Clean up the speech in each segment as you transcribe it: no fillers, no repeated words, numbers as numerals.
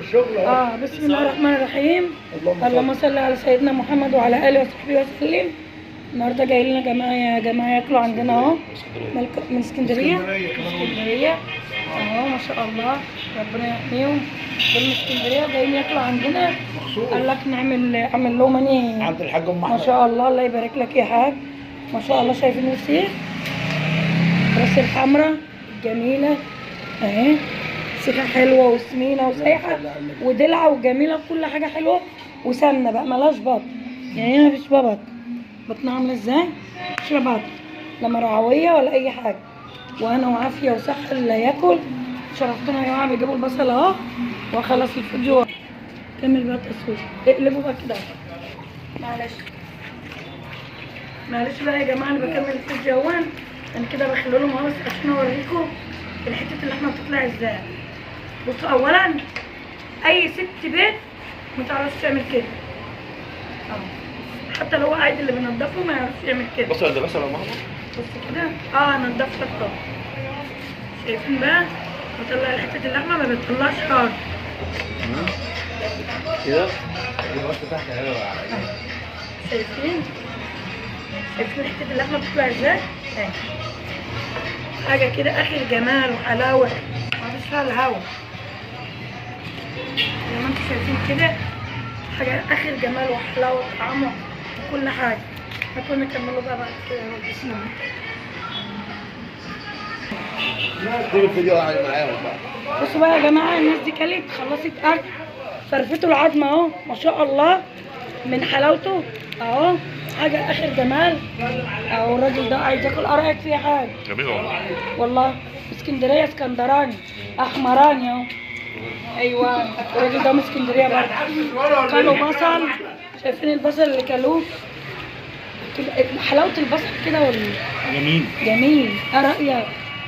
الشغل بسم الله الرحمن الرحيم. اللهم صل على سيدنا محمد وعلى اله وصحبه وسلم. النهارده جاي لنا جماعه ياكلوا عندنا اهو من اسكندريه. اهو ما شاء الله ربنا يحميهم. دول من اسكندريه جايين ياكلوا عندنا. قال لك اعمل لهم اني عند الحاج ام احمد. ما شاء الله الله يبارك لك يا حاج. ما شاء الله شايفين الفسيخ راس الحمراء الجميله اهي. فسيخه حلوه وسمينه وسايحه ودلعه وجميله وكل حاجه حلوه وسمنه بقى ملهاش بط. يعني هنا مفيش بط. بطنها عامله ازاي؟ مفيش بط لا مرعويه ولا اي حاجه. وانا وعافيه وصحه اللي ياكل. شرفتنا يا جماعه. بيجيبوا البصل اهو واخلص الفيديو. كمل بقى التصوير. اقلبوا بقى كده. معلش بقى يا جماعه انا بكمل الفيديو اهون. انا كده بخلي لهم اهو عشان اوريكم الحته اللحمه بتطلع ازاي. بصوا اولا اي ست بيت ما تعرفش تعمل كده حتى لو هو قاعد اللي بينضفه ما يعرفش يعمل كده. بصل ده بصل يا ماما. بص كده نضفت الطبق. شايفين بقى بطلع حته اللحمه ما بتطلعش خالص كده الوقت تحت حلوه. شايفين حته اللحمه بتطلع ازاي اهي. حاجه كده اخر جمال وحلاوه مفيش فيها الهوا. زي ما انتم شايفين كده حاجه اخر جمال وحلاوه وطعمه وكل حاجه. هاتوا نكملوا بقى بعد كده. بسم الله. دي الفيديو قاعد معايا بقى. بصوا بقى يا جماعه الناس دي كلت خلصت اكل. فرفتوا العظم اهو ما شاء الله من حلاوته اهو. حاجه اخر جمال اهو. الراجل ده عايز ياكل. رايك فيه حاجه جميل والله. اسكندريه اسكندراني احمراني اهو. ايوه الراجل ده من اسكندريه برضه. كلوا بصل. شايفين البصل اللي كلوه حلاوه البصل كده جميل. رايك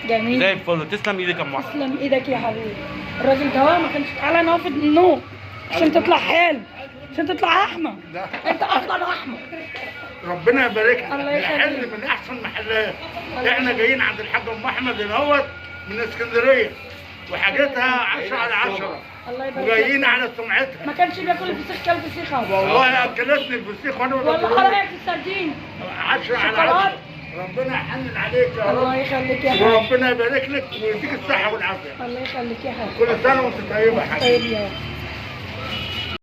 جميل زي الفل. تسلم ايدك يا ام احمد. تسلم ايدك يا حبيبي. الراجل ده ما كانش تعالى نقف النوم عشان تطلع حلو عشان تطلع احمد. انت اصلا احمد. ربنا يبارك لك. الله يخليك. محل من احسن محلات. احنا جايين عند الحاج ام احمد اهوت من اسكندريه وحاجتها 10 على 10. الله يبارك. وجايين على سمعتها. ما كانش بياكل الفسيخ كان فسيخ والله اكلتني الفسيخ وانا والله. رايك في السردين 10 على 10. ربنا يحنن عليك يا رب. الله يخليك يا حبيبي. وربنا يبارك لك ويديك الصحه والعافيه. الله يخليك يا حبيبي. كل سنه وانت طيبه يا حبيبي. طيب يا